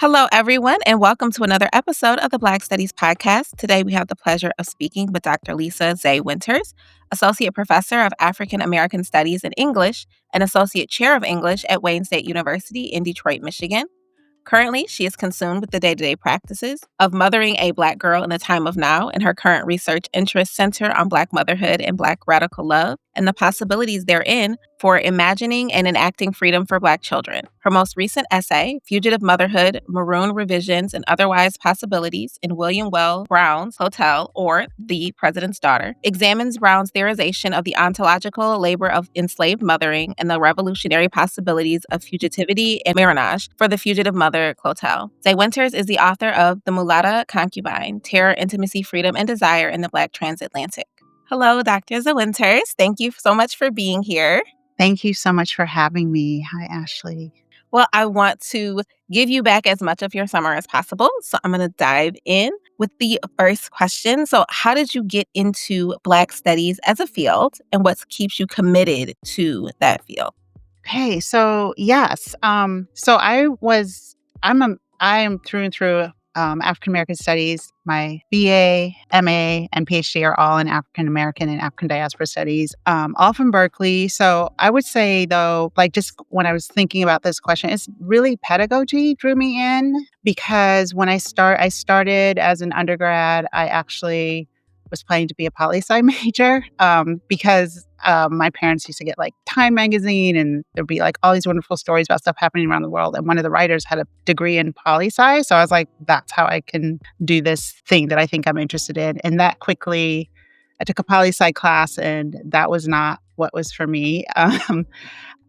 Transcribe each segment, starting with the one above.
Hello, everyone, and welcome to another episode of the Black Studies Podcast. Today, we have the pleasure of speaking with Dr. Lisa Zay Winters, Associate Professor of African American Studies and English and Associate Chair of English at Wayne State University in Detroit, Michigan. Currently, she is consumed with the day-to-day practices of mothering a Black girl in the time of now, and her current research interests center on Black motherhood and Black radical love and the possibilities therein for imagining and enacting freedom for Black children. Her most recent essay, Fugitive Motherhood, Maroon Revisions, and Otherwise Possibilities in William Well Brown's Clotel, or The President's Daughter, examines Brown's theorization of the ontological labor of enslaved mothering and the revolutionary possibilities of fugitivity and marronage for the fugitive mother Clotel. Zay Winters is the author of The Mulatta Concubine, Terror, Intimacy, Freedom, and Desire in the Black Transatlantic. Hello, Dr. Zay Winters. Thank you so much for being here. Thank you so much for having me. Hi, Ashley. Well, I want to give you back as much of your summer as possible. So I'm going to dive in with the first question. So, how did you get into Black studies as a field, and what keeps you committed to that field? Okay, so yes, I am through and through African American Studies. My BA, MA, and PhD are all in African American and African Diaspora Studies, all from Berkeley. So I would say, though, like just when I was thinking about this question, it's really pedagogy drew me in because when I started as an undergrad, I actually was planning to be a poli-sci major because my parents used to get like Time magazine and there'd be like all these wonderful stories about stuff happening around the world. And one of the writers had a degree in poli-sci. So I was like, that's how I can do this thing that I think I'm interested in. And that quickly, I took a poli-sci class and that was not what was for me.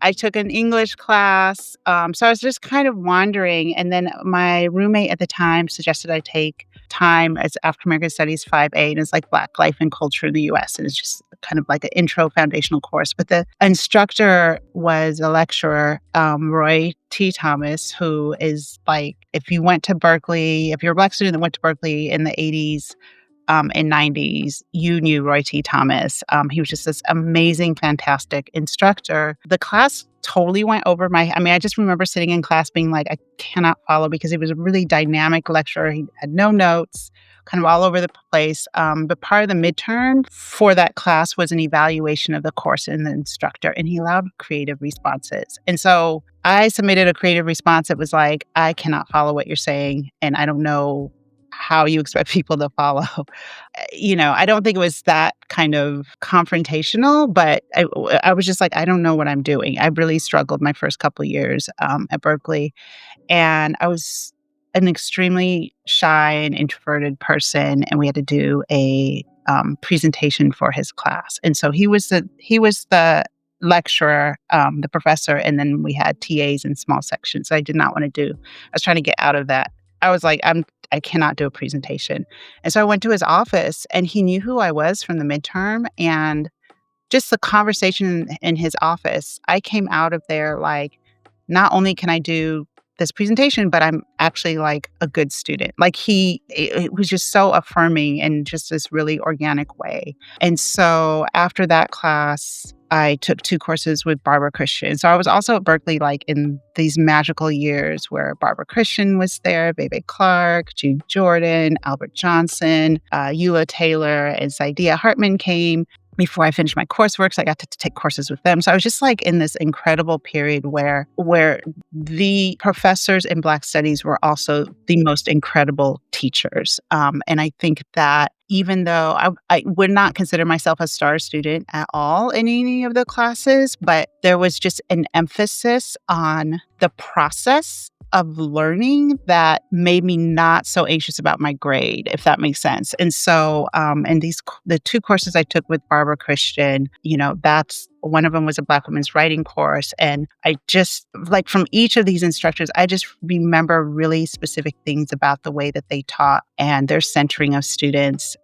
I took an English class. So I was just kind of wandering. And then my roommate at the time suggested I take time as African American Studies 5A, and it's like Black life and culture in the US. And it's just kind of like an intro foundational course. But the instructor was a lecturer, Roy T. Thomas, who is like, if you went to Berkeley, if you're a Black student that went to Berkeley in the 80s, and 90s, you knew Roy T. Thomas. He was just this amazing, fantastic instructor. The class totally went over I just remember sitting in class being like, I cannot follow because he was a really dynamic lecturer. He had no notes, kind of all over the place. But part of the midterm for that class was an evaluation of the course and the instructor, and he allowed creative responses. And so I submitted a creative response that was like, I cannot follow what you're saying, and I don't know how you expect people to follow. I don't think it was that kind of confrontational, but I was just like, I don't know what I'm doing. I really struggled my first couple of years at Berkeley. And I was an extremely shy and introverted person, and we had to do a presentation for his class. And so he was the lecturer, the professor, and then we had TAs in small sections. I did not want to do. I was trying to get out of that. I was like, I cannot do a presentation. And so I went to his office and he knew who I was from the midterm, and just the conversation in his office, I came out of there like, not only can I do this presentation, but I'm actually like a good student. Like it was just so affirming in just this really organic way. And so after that class, I took 2 courses with Barbara Christian. So I was also at Berkeley like in these magical years where Barbara Christian was there, Bebe Clark, Jude Jordan, Albert Johnson, Eula Taylor, and Saidiya Hartman came before I finished my coursework. So I got to take courses with them. So I was just like in this incredible period where the professors in Black studies were also the most incredible teachers. And I think that even though I would not consider myself a star student at all in any of the classes, but there was just an emphasis on the process of learning that made me not so anxious about my grade, if that makes sense. And so, the 2 courses I took with Barbara Christian, that's one of them was a Black women's writing course. And I just like from each of these instructors, I just remember really specific things about the way that they taught and their centering of students.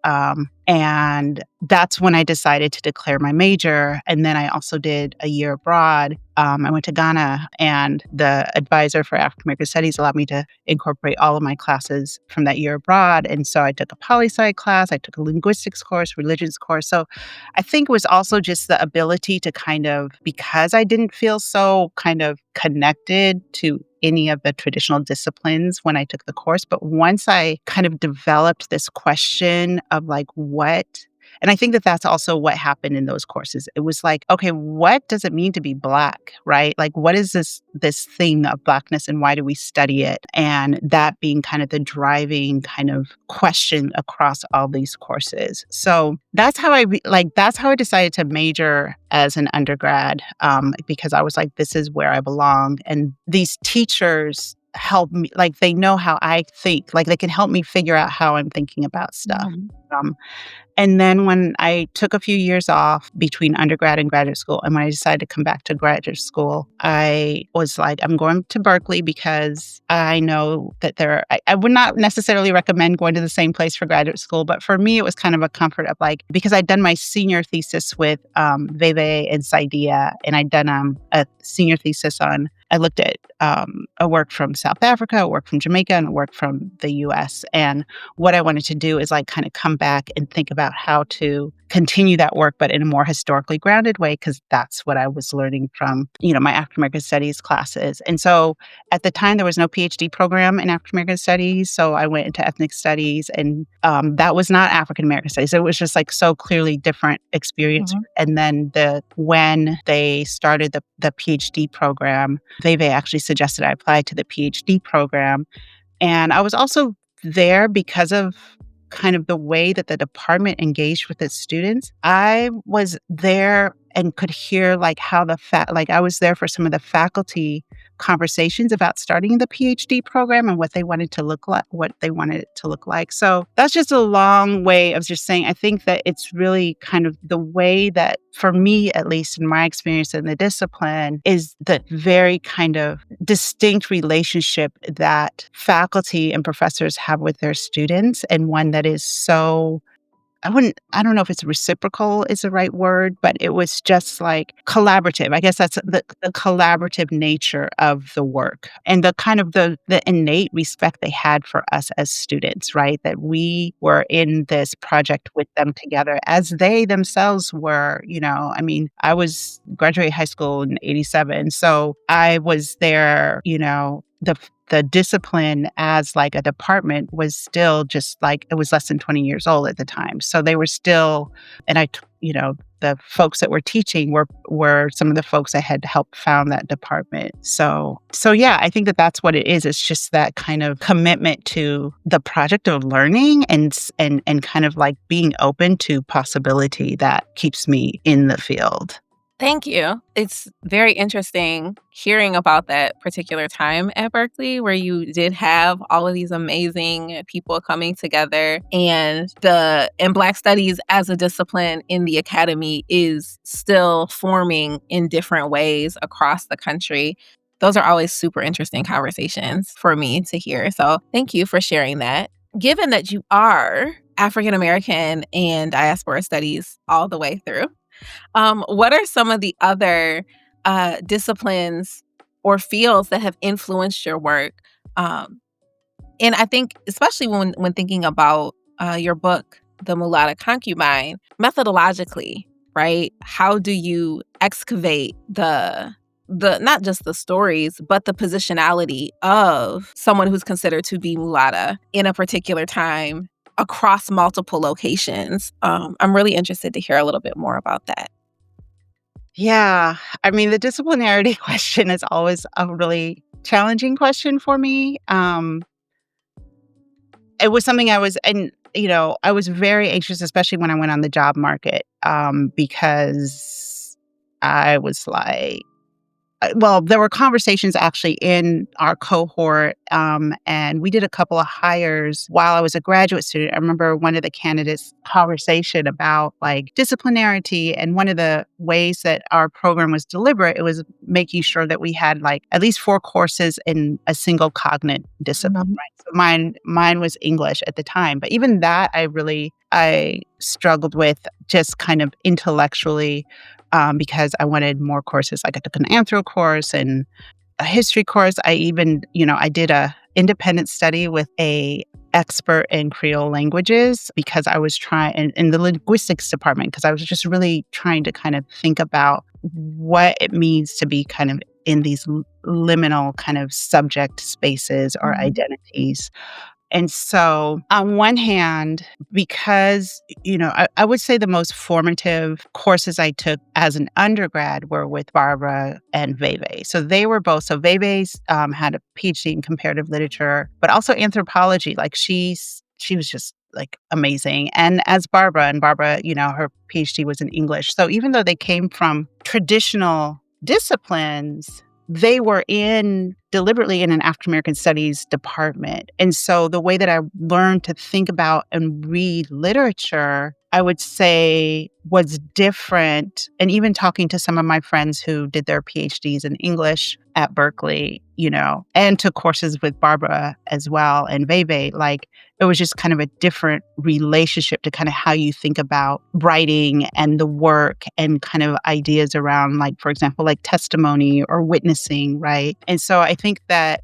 And that's when I decided to declare my major. And then I also did a year abroad. I went to Ghana, and the advisor for African American Studies allowed me to incorporate all of my classes from that year abroad. And so I took a poli-sci class, I took a linguistics course, religions course. So I think it was also just the ability to kind of, because I didn't feel so kind of connected to any of the traditional disciplines when I took the course. But once I kind of developed this question of like, what and I think that that's also what happened in those courses. It was like, okay, what does it mean to be Black, right? Like, what is this thing of Blackness, and why do we study it? And that being kind of the driving kind of question across all these courses. So that's how that's how I decided to major as an undergrad, because I was like, this is where I belong. And these teachers help me, like they know how I think, like they can help me figure out how I'm thinking about stuff. Mhm. Um, and then when I took a few years off between undergrad and graduate school, and when I decided to come back to graduate school, I was like, I'm going to Berkeley because I know that I would not necessarily recommend going to the same place for graduate school, but for me, it was kind of a comfort of like, because I'd done my senior thesis with Veve and Saidia, and I'd done a senior thesis on, I looked at a work from South Africa, a work from Jamaica, and a work from the US. And what I wanted to do is like kind of come back and think about how to continue that work, but in a more historically grounded way, because that's what I was learning from, my African American Studies classes. And so at the time, there was no PhD program in African American Studies. So I went into ethnic studies, and that was not African American Studies. It was just like so clearly different experience. Mhm. And then when they started the PhD program, Veve actually suggested I apply to the PhD program. And I was also there because of kind of the way that the department engaged with its students. I was there and could hear like how like I was there for some of the faculty conversations about starting the PhD program and what they wanted to look like, what they wanted it to look like. So that's just a long way of just saying, I think that it's really kind of the way that, for me, at least in my experience in the discipline, is the very kind of distinct relationship that faculty and professors have with their students, and one that is so I don't know if it's reciprocal is the right word, but it was just like collaborative. I guess that's the collaborative nature of the work, and the kind of the innate respect they had for us as students, right? That we were in this project with them together as they themselves were, I mean, I was graduating high school in 87. So I was there, the discipline as like a department was still just like, it was less than 20 years old at the time. So they were still, and the folks that were teaching were some of the folks that had helped found that department. So yeah, I think that that's what it is. It's just that kind of commitment to the project of learning and kind of like being open to possibility that keeps me in the field. Thank you. It's very interesting hearing about that particular time at Berkeley where you did have all of these amazing people coming together, and Black studies as a discipline in the academy is still forming in different ways across the country. Those are always super interesting conversations for me to hear. So thank you for sharing that. Given that you are African American and diaspora studies all the way through, what are some of the other disciplines or fields that have influenced your work? Um, and I think, especially when thinking about your book, The Mulatta Concubine, methodologically, right? How do you excavate the not just the stories, but the positionality of someone who's considered to be mulatto in a particular time across multiple locations? I'm really interested to hear a little bit more about that. Yeah. I mean, the disciplinarity question is always a really challenging question for me. It was something I was very anxious, especially when I went on the job market, because I was like, well, there were conversations actually in our cohort, and we did a couple of hires while I was a graduate student. I remember one of the candidates' conversation about like disciplinarity, and one of the ways that our program was deliberate, it was making sure that we had like at least 4 courses in a single cognate discipline, Mhm. right? So mine was English at the time, but even that I struggled with just kind of intellectually, because I wanted more courses. Like I took an anthro course and a history course. I even, I did a independent study with a expert in Creole languages because I was trying in the linguistics department because I was just really trying to kind of think about what it means to be kind of in these liminal kind of subject spaces or Mhm. identities. And so, on one hand, because, I would say the most formative courses I took as an undergrad were with Barbara and Veve. So they were both. So Veve's had a PhD in comparative literature, but also anthropology. Like she was just like amazing. And as Barbara, her PhD was in English. So even though they came from traditional disciplines, they were deliberately in an African American studies department. And so the way that I learned to think about and read literature, I would say was different. And even talking to some of my friends who did their PhDs in English at Berkeley, and took courses with Barbara as well and Veve, like it was just kind of a different relationship to kind of how you think about writing and the work and kind of ideas around, like, for example, like testimony or witnessing, right? And so I think that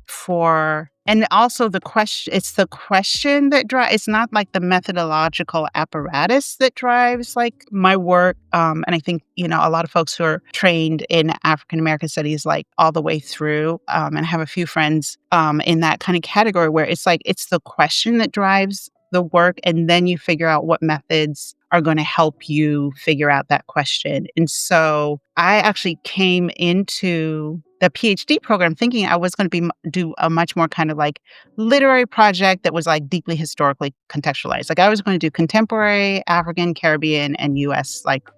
and also it's the question that drives, it's not like the methodological apparatus that drives like my work. And I think, a lot of folks who are trained in African American studies, like all the way through, and I have a few friends in that kind of category where it's like, it's the question that drives the work. And then you figure out what methods are going to help you figure out that question. And so I actually came into the PhD program thinking I was going to do a much more kind of like literary project that was like deeply historically contextualized. Like I was going to do contemporary African, Caribbean, and U.S. like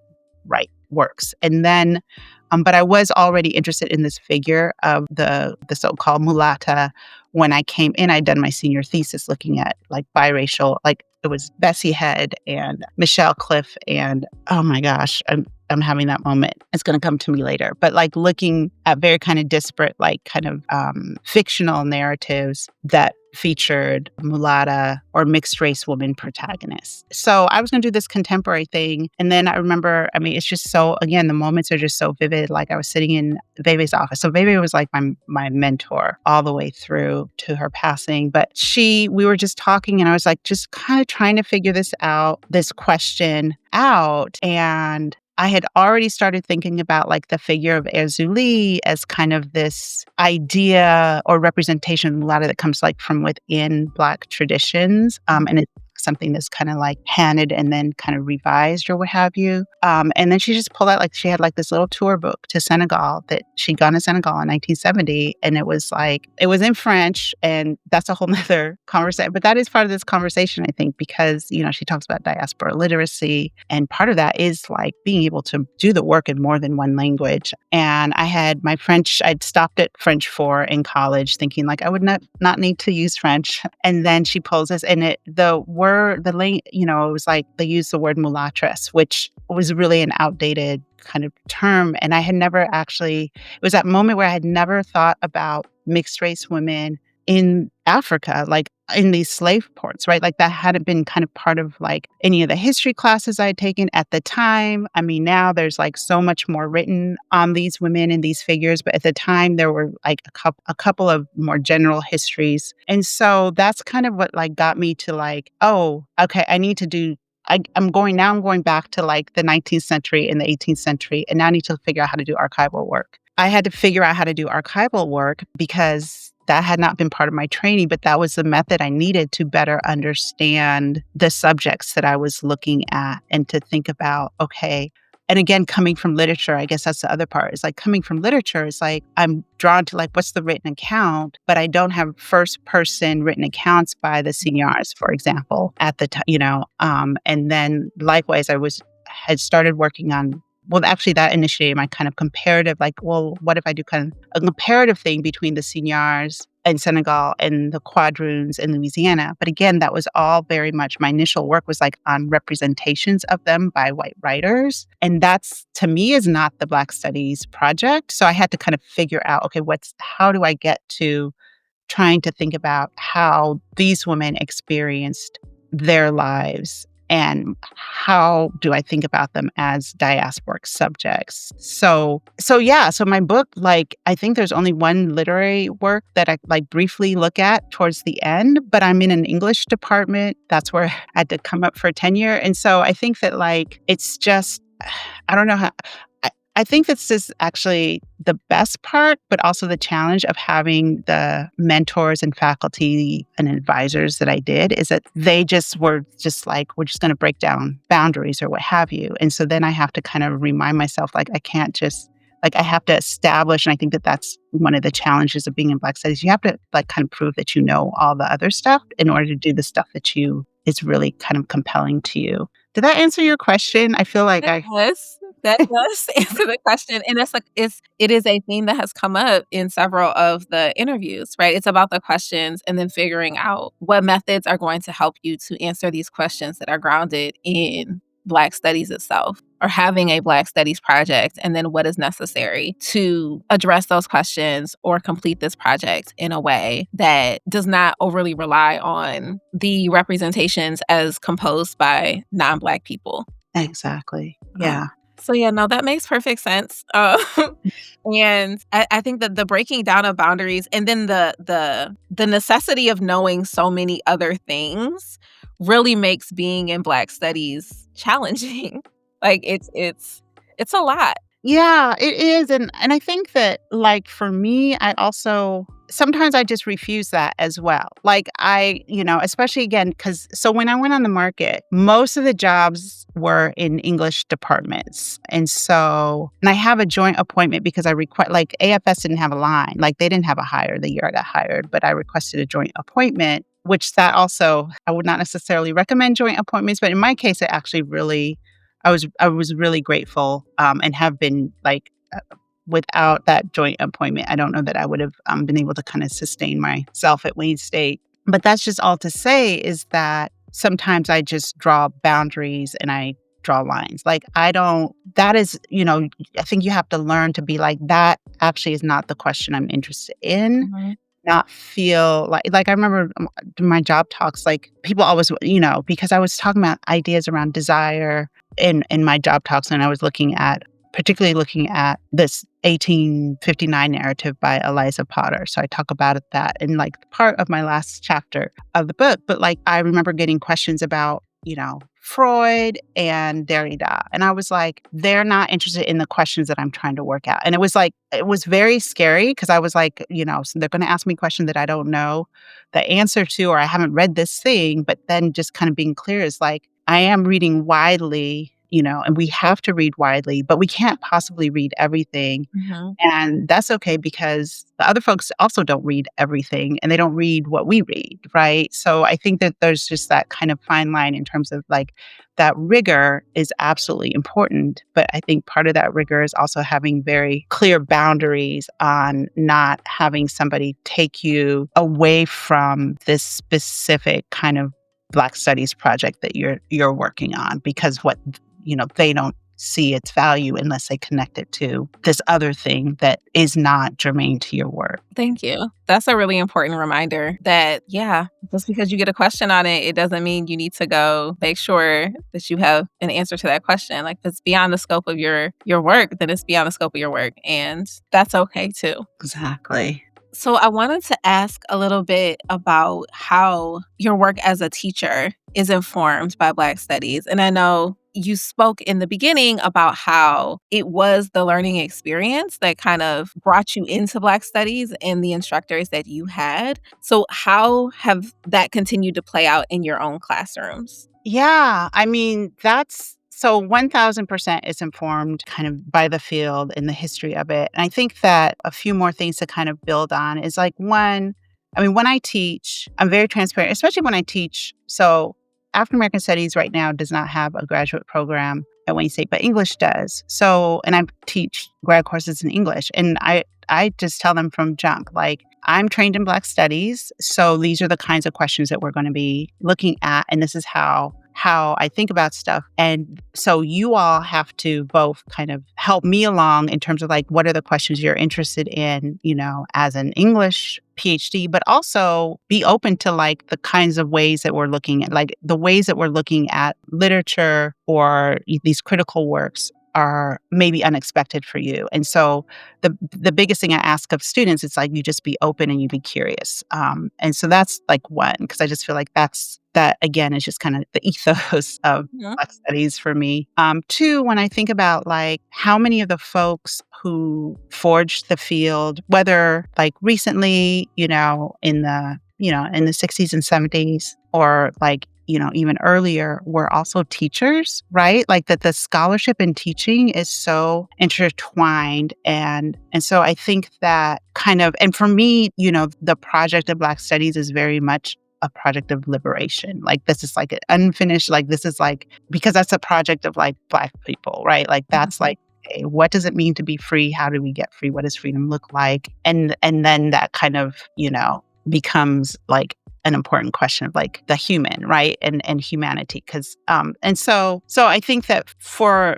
works. And then, but I was already interested in this figure of the so-called mulatta. When I came in, I'd done my senior thesis looking at like biracial, like it was Bessie Head and Michelle Cliff, and oh my gosh, I'm having that moment. It's going to come to me later. But like looking at very kind of disparate, like kind of fictional narratives that featured mulatta or mixed race woman protagonists. So I was going to do this contemporary thing. And then I remember, it's just so, again, the moments are just so vivid. Like I was sitting in Veve's office. So Veve was like my mentor all the way through to her passing. But we were just talking and I was like, just kind of trying to figure this question out. And I had already started thinking about like the figure of Erzulie as kind of this idea or representation of mulatto that comes like from within Black traditions. And it's something that's kind of like handed and then kind of revised or what have you. And then she just pulled out, like she had like this little tour book to Senegal that she'd gone to Senegal in 1970. And it was in French, and that's a whole nother conversation. But that is part of this conversation, I think, because, she talks about diaspora literacy. And part of that is like being able to do the work in more than one language. And I had my French, I'd stopped at French 4 in college thinking like I would not need to use French. And then she pulls this, and it was like they used the word mulatress, which was really an outdated kind of term. And I had never it was that moment where I had never thought about mixed race women in Africa, like in these slave ports, right? Like that hadn't been kind of part of like any of the history classes I had taken at the time. Now there's like so much more written on these women and these figures, but at the time there were like a couple of more general histories. And so that's kind of what like got me to like, oh, okay, I'm going back to like the 19th century and the 18th century, and now I need to figure out how to do archival work. I had to figure out how to do archival work because that had not been part of my training, but that was the method I needed to better understand the subjects that I was looking at and to think about, okay. And again, coming from literature, I guess that's the other part. It's like coming from literature, it's like I'm drawn to like what's the written account, but I don't have first person written accounts by the seigneurs, for example, at the time, and then likewise, had started working on, well, actually that initiated my kind of comparative, like, well, what if I do kind of a comparative thing between the seigneurs in Senegal and the quadroons in Louisiana. But again, that was all very much, my initial work was like on representations of them by white writers. And that's, to me, is not the Black Studies project. So I had to kind of figure out, okay, how do I get to trying to think about how these women experienced their lives and how do I think about them as diasporic subjects? So my book, like, I think there's only one literary work that I like briefly look at towards the end, but I'm in an English department. That's where I had to come up for tenure. And so I think that, like, it's just, I don't know how. I think this is actually the best part, but also the challenge of having the mentors and faculty and advisors that I did is that they just were just like, we're just going to break down boundaries or what have you. And so then I have to kind of remind myself, like, I can't just, like, I have to establish, and I think that that's one of the challenges of being in Black Studies. You have to, like, kind of prove that you know all the other stuff in order to do the stuff that is really kind of compelling to you. Did that answer your question? I feel like Yes, that does answer the question, and it is a theme that has come up in several of the interviews, right? It's about the questions and then figuring out what methods are going to help you to answer these questions that are grounded in Black studies itself, or having a Black studies project, and then what is necessary to address those questions or complete this project in a way that does not overly rely on the representations as composed by non-Black people. exactly. Um, Yeah. so yeah, no, that makes perfect sense. And I think that the breaking down of boundaries and then the necessity of knowing so many other things really makes being in Black studies challenging. Like it's a lot. Yeah, it is, and I think that, like, for me, I also sometimes I just refuse that as well. Like, especially again, because so when I went on the market, most of the jobs were in English departments, and I have a joint appointment because I request, like, AFS didn't have a line, like, they didn't have a hire the year I got hired, but I requested a joint appointment, which that also I would not necessarily recommend joint appointments, but in my case, it actually really I was really grateful, and have been, like, without that joint appointment, I don't know that I would have, been able to kinda sustain myself at Wayne State. But that's just all to say is that sometimes I just draw boundaries and I draw lines. Like, I don't that is, I think you have to learn to be like, "That actually is not the question I'm interested in." Mhm. Not feel like I remember, doing my job talks, like, people always, because I was talking about ideas around desire in my job talks, and I was particularly looking at this 1859 narrative by Eliza Potter. So I talk about that in, like, part of my last chapter of the book. But, like, I remember getting questions about, Freud and Derrida. And I was like, they're not interested in the questions that I'm trying to work out. And it was very scary because I was like, so they're going to ask me a question that I don't know the answer to, or I haven't read this thing. But then just kind of being clear is like, I am reading widely, and we have to read widely, but we can't possibly read everything. Mhm. And that's okay because the other folks also don't read everything and they don't read what we read, right? So I think that there's just that kind of fine line in terms of, like, that rigor is absolutely important. But I think part of that rigor is also having very clear boundaries on not having somebody take you away from this specific kind of Black studies project that you're working on because they don't see its value unless they connect it to this other thing that is not germane to your work. Thank you. That's a really important reminder that, yeah, just because you get a question on it, it doesn't mean you need to go make sure that you have an answer to that question. Like, if it's beyond the scope of your work, then it's beyond the scope of your work. And that's okay too. Exactly. So I wanted to ask a little bit about how your work as a teacher is informed by Black studies. And I know you spoke in the beginning about how it was the learning experience that kind of brought you into Black studies and the instructors that you had. So how have that continued to play out in your own classrooms? Yeah, I mean, that's so 1000% is informed kind of by the field and the history of it. And I think that a few more things to kind of build on is, like, one, I mean, when I teach, I'm very transparent, especially when I teach. So African American Studies right now does not have a graduate program at Wayne State, but English does. So, and I teach grad courses in English. And I just tell them from jump, like, I'm trained in Black studies. So these are the kinds of questions that we're going to be looking at. And this is how how I think about stuff. And so you all have to both kind of help me along in terms of like, what are the questions you're interested in, as an English PhD, but also be open to like the kinds of ways that we're looking at, like the ways that we're looking at literature or these critical works are maybe unexpected for you. And so the biggest thing I ask of students is like you just be open and you be curious. And so that's like one, because I just feel like that again is just kind of the ethos of Mhm. Black studies for me. Two, when I think about like how many of the folks who forged the field, whether like recently, in the 60s and 70s, or like even earlier, were also teachers, right? Like that the scholarship and teaching is so intertwined. And so I think that kind of, and for me, the project of Black Studies is very much a project of liberation. Like this is like an unfinished, like this is like, because that's a project of like Black people, right? Like that's Mhm. like, okay, what does it mean to be free? How do we get free? What does freedom look like? And then that kind of, becomes like an important question of like the human, right? And humanity. Cause and so I think that for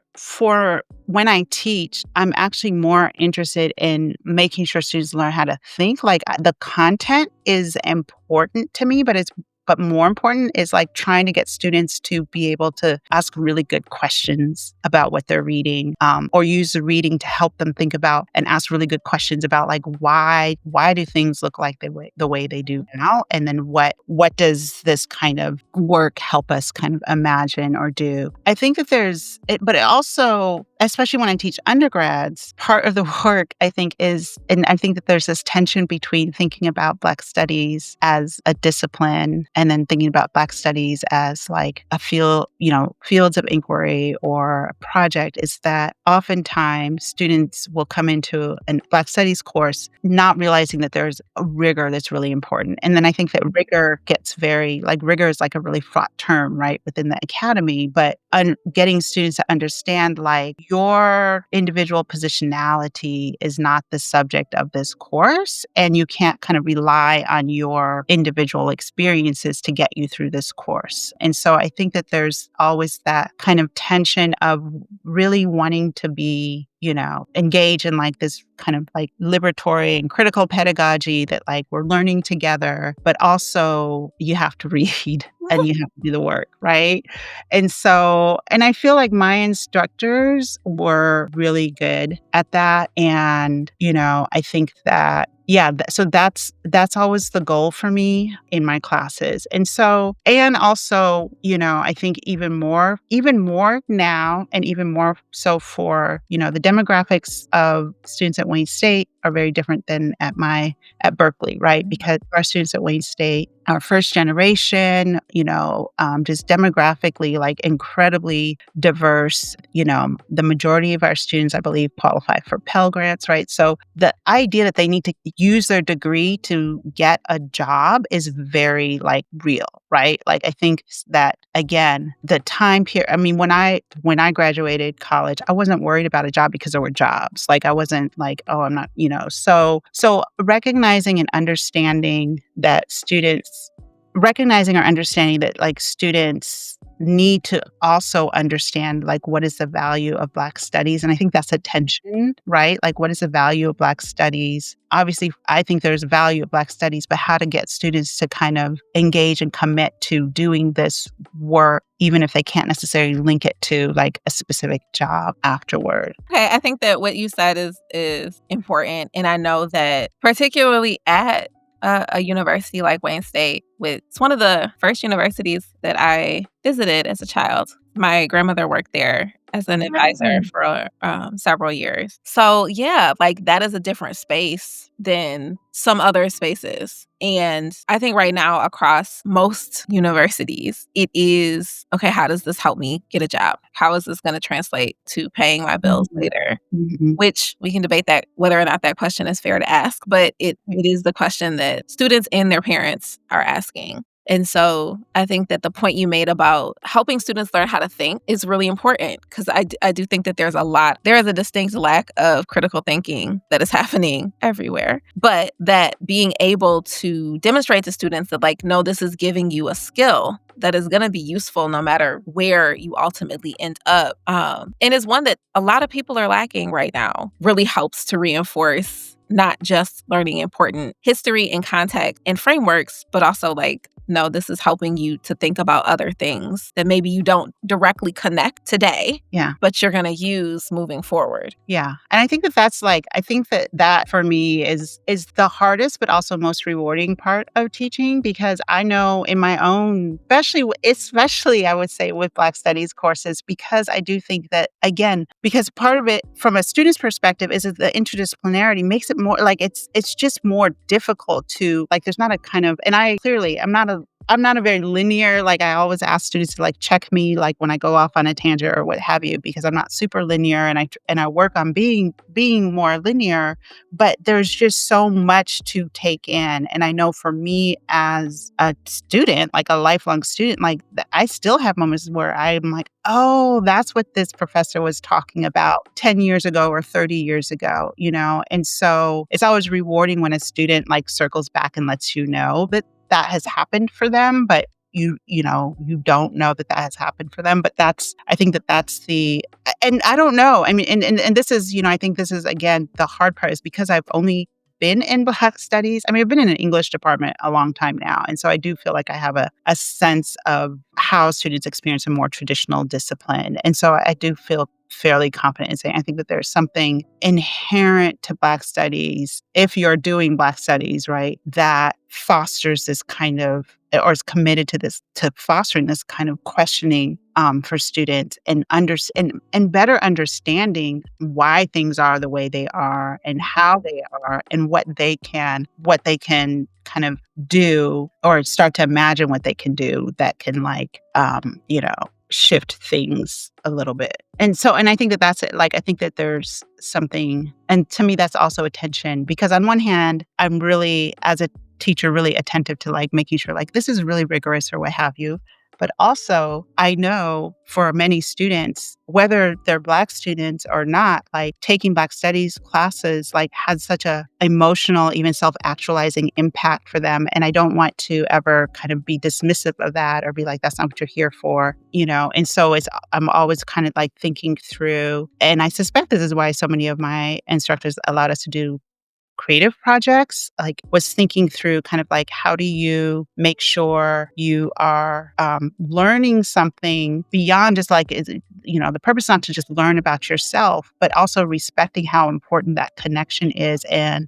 when I teach, I'm actually more interested in making sure students learn how to think. Like the content is important to me, but more important is like trying to get students to be able to ask really good questions about what they're reading, or use the reading to help them think about and ask really good questions about like why do things look like the way they do now, and then what does this kind of work help us kind of imagine or do. I think that there's it, but it also, especially when I teach undergrads, part of the work I think is, and I think that there's this tension between thinking about Black studies as a discipline and then thinking about Black studies as like a fields of inquiry or a project, is that oftentimes students will come into a Black studies course not realizing that there's a rigor that's really important. And then I think that rigor gets rigor is like a really fraught term, right, within the academy, but getting students to understand like your individual positionality is not the subject of this course, and you can't kind of rely on your individual experiences to get you through this course. And so I think that there's always that kind of tension of really wanting to be engage in like this kind of like liberatory and critical pedagogy that like we're learning together, but also you have to read and you have to do the work, right? And I feel like my instructors were really good at that. And, I think that, yeah, so that's always the goal for me in my classes. And also, I think even more now, and even more so for, the demographics of students at Wayne State are very different than at Berkeley, right? Because our students at Wayne State are first generation, just demographically, like incredibly diverse. The majority of our students, I believe, qualify for Pell Grants, right? So the idea that they need to use their degree to get a job is very like real, right? Like I think that again, the time period, I mean, when I graduated college, I wasn't worried about a job because there were jobs. Like I wasn't like, oh, I'm not, so recognizing and understanding that recognizing or understanding that like students need to also understand like what is the value of Black studies. And I think that's a tension, right? Like what is the value of Black studies? Obviously, I think there's value of Black studies, but how to get students to kind of engage and commit to doing this work, even if they can't necessarily link it to like a specific job afterward. Okay, I think that what you said is important, and I know that particularly at a university like Wayne State, it's one of the first universities that I visited as a child. My grandmother worked there as an advisor Right. for several years. So yeah, like that is a different space than some other spaces. And I think right now across most universities, it is okay, how does this help me get a job? How is this going to translate to paying my bills Mhm. later? Mhm. Which we can debate that whether or not that question is fair to ask, but it is the question that students and their parents are asking. And so I think that the point you made about helping students learn how to think is really important, because I do think that there is a distinct lack of critical thinking that is happening everywhere. But that being able to demonstrate to students that, like, no, this is giving you a skill that is going to be useful no matter where you ultimately end up. And is one that a lot of people are lacking right now, really helps to reinforce not just learning important history and context and frameworks, but also like, no, this is helping you to think about other things that maybe you don't directly connect today, Yeah. but you're going to use moving forward. Yeah. And I think that that's like, I think that that for me is the hardest, but also most rewarding part of teaching, because I know in my own, especially I would say with Black Studies courses, because I do think that, again, because part of it from a student's perspective is that the interdisciplinarity makes it more like it's just more difficult to, like, there's not a kind of, and I'm not a very linear, like, I always ask students to, like, check me, like, when I go off on a tangent or what have you, because I'm not super linear, and I work on being more linear, but there's just so much to take in. And I know for me as a student, like a lifelong student, like, I still have moments where I'm like, "Oh, that's what this professor was talking about 10 years ago or 30 years ago," you know? And so it's always rewarding when a student, like, circles back and lets you know that has happened for them, but you don't know that has happened for them. But I think that that's and I don't know. I mean, and this is, I think this is, again, the hard part is because I've only been in Black studies. I mean, I've been in an English department a long time now. And so I do feel like I have a sense of how students experience a more traditional discipline. And so I do feel fairly confident in saying I think that there's something inherent to Black studies, if you're doing Black studies, right, that fosters this kind of, or is committed to fostering this kind of questioning for students, and better understanding why things are the way they are and how they are and what they can kind of do, or start to imagine what they can do that can, like, shift things a little bit. And I think that that's it. Like, I think that there's something, and to me, that's also a tension, because on one hand, I'm really, as a teacher, really attentive to, like, making sure, like, this is really rigorous or what have you. But also, I know for many students, whether they're Black students or not, like, taking Black studies classes, like, has such a emotional, even self-actualizing impact for them. And I don't want to ever kind of be dismissive of that or be like, that's not what you're here for, you know? And so I'm always kind of like thinking through, and I suspect this is why so many of my instructors allowed us to do creative projects, like, was thinking through kind of like, how do you make sure you are learning something beyond just like, the purpose is not to just learn about yourself, but also respecting how important that connection is, and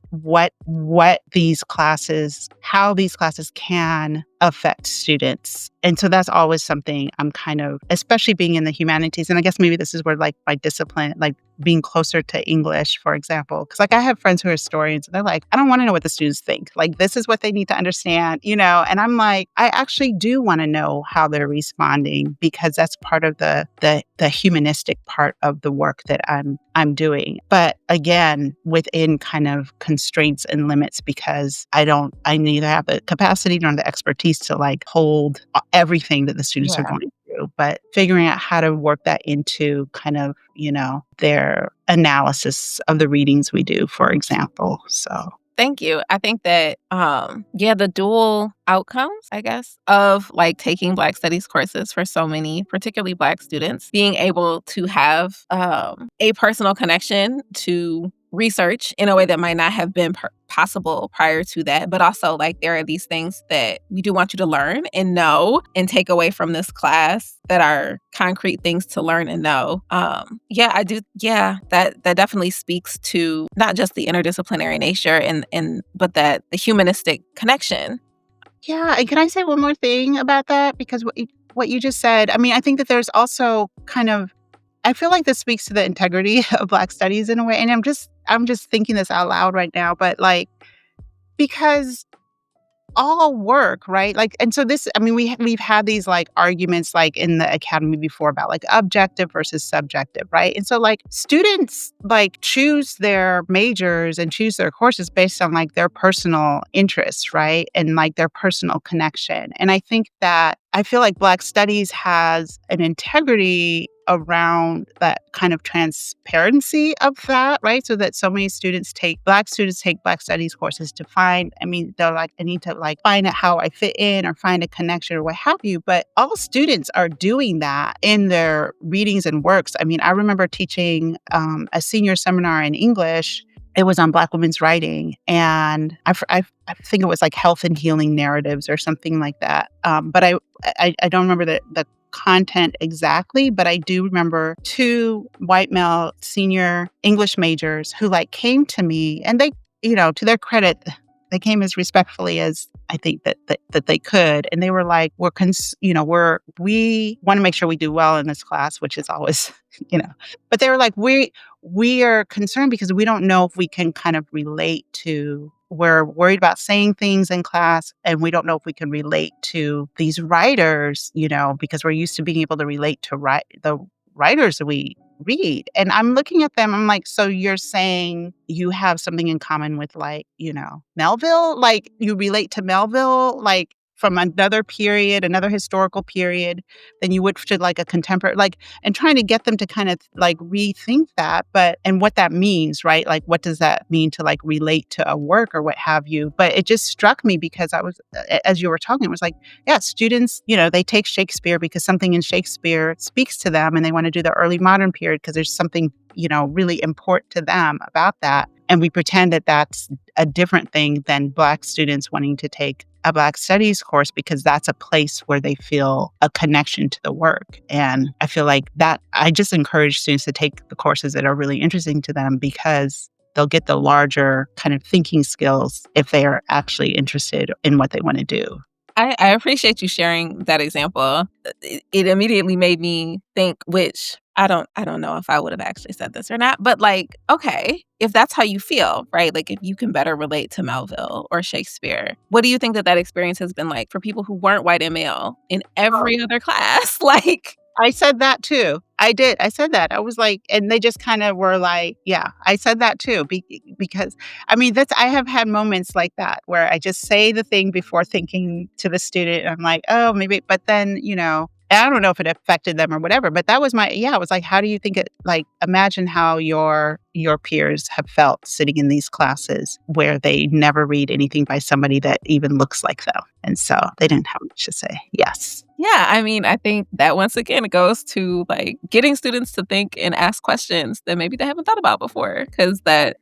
how these classes can affect students. And so that's always something I'm kind of, especially being in the humanities, and I guess maybe this is where, like, my discipline, like being closer to English, for example, because, like, I have friends who are historians, and they're like, I don't want to know what the students think. Like, this is what they need to understand, And I'm like, I actually do want to know how they're responding, because that's part of the humanistic part of the work that I'm doing. But again, within kind of constraints and limits, because I neither have the capacity nor the expertise to, like, hold everything that the students are going through, but figuring out how to work that into kind of, their analysis of the readings we do, for example. So. Thank you. I think that, the dual outcomes, I guess, of, like, taking Black studies courses for so many, particularly Black students, being able to have a personal connection to research in a way that might not have been possible prior to that. But also, like, there are these things that we do want you to learn and know and take away from this class that are concrete things to learn and know. I do. Yeah, that definitely speaks to not just the interdisciplinary nature but that the humanistic connection. Yeah, and can I say one more thing about that? Because what you just said, I mean, I think that there's also kind of, I feel like this speaks to the integrity of Black studies in a way. And I'm just thinking this out loud right now, but, like, because all work, right? Like, and so this, I mean, we've had these like arguments like in the academy before about like objective versus subjective, right? And so like students like choose their majors and choose their courses based on like their personal interests, right? And like their personal connection. And I think that I feel like Black Studies has an integrity around that kind of transparency of that, right? So that so many Black students take Black Studies courses to find, I mean, they're like, I need to like find out how I fit in or find a connection or what have you. But all students are doing that in their readings and works. I mean, I remember teaching a senior seminar in English. It was on Black women's writing, and I think it was like health and healing narratives or something like that. But I don't remember the content exactly, but I do remember two white male senior English majors who like came to me, and they, you know, to their credit, they came as respectfully as I think that they could, and they were like, we want to make sure we do well in this class, which is always, you know, but they were like, we are concerned because we don't know if we can kind of relate to. We're worried about saying things in class, and we don't know if we can relate to these writers, you know, because we're used to being able to relate to the writers that we read. And I'm looking at them, I'm like, so you're saying you have something in common with like, you know, Melville? Like you relate to Melville, like from another period, another historical period, than you would to like a contemporary, like, and trying to get them to kind of like rethink that, and what that means, right? Like, what does that mean to like relate to a work or what have you? But it just struck me because as you were talking, it was like, yeah, students, you know, they take Shakespeare because something in Shakespeare speaks to them, and they want to do the early modern period because there's something, you know, really important to them about that. And we pretend that that's a different thing than Black students wanting to take a Black Studies course because that's a place where they feel a connection to the work. And I feel like that I just encourage students to take the courses that are really interesting to them because they'll get the larger kind of thinking skills if they are actually interested in what they want to do. I appreciate you sharing that example. It immediately made me think, which I don't know if I would have actually said this or not, but like, okay, if that's how you feel, right? Like if you can better relate to Melville or Shakespeare, what do you think that experience has been like for people who weren't white and male in every other class? Like, I said that too. I did. I said that. I was like, and they just kind of were like, yeah, I said that too. Because I mean, I have had moments like that where I just say the thing before thinking to the student. And I'm like, oh, maybe, but then, you know, and I don't know if it affected them or whatever, but that was it was like, how do you think imagine how your peers have felt sitting in these classes where they never read anything by somebody that even looks like them. And so they didn't have much to say. Yes. yeah, I mean, I think that once again, it goes to like getting students to think and ask questions that maybe they haven't thought about before. Because the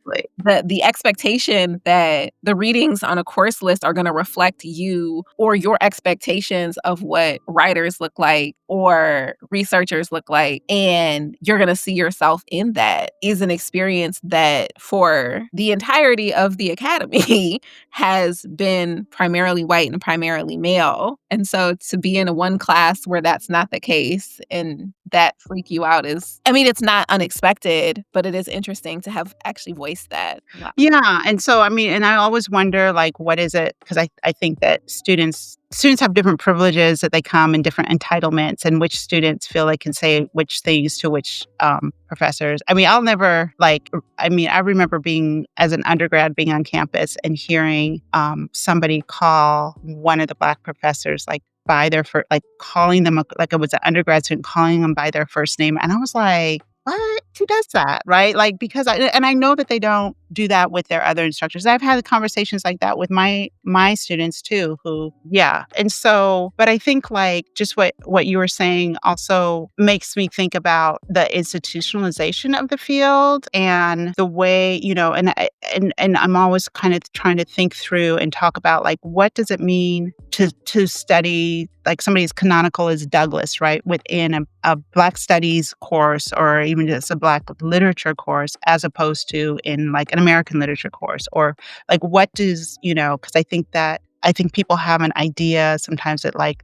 expectation that the readings on a course list are going to reflect you or your expectations of what writers look like or researchers look like, and you're going to see yourself in that is an experience that for the entirety of the academy has been primarily white and primarily male. And so to be in a one class where that's not the case and that freak you out is, I mean, it's not unexpected, but it is interesting to have actually voiced that. Wow. Yeah. And so, I mean, and I always wonder, like, what is it? Because I think that students have different privileges that they come and different entitlements, and which students feel they can say which things to which professors. I mean, I remember being, as an undergrad, being on campus and hearing somebody call one of the Black professors, like, by their first, like calling them, like it was an undergrad student calling them by their first name. And I was like, what? Who does that? Right? Like, because I know that they don't do that with their other instructors. I've had conversations like that with my students too, yeah. And so, but I think like just what you were saying also makes me think about the institutionalization of the field and the way, you know, and I'm always kind of trying to think through and talk about like, what does it mean to study like somebody as canonical as Douglas, right, within a Black Studies course or even just a Black literature course, as opposed to in like an American literature course, or like what does, you know, because I think people have an idea sometimes that like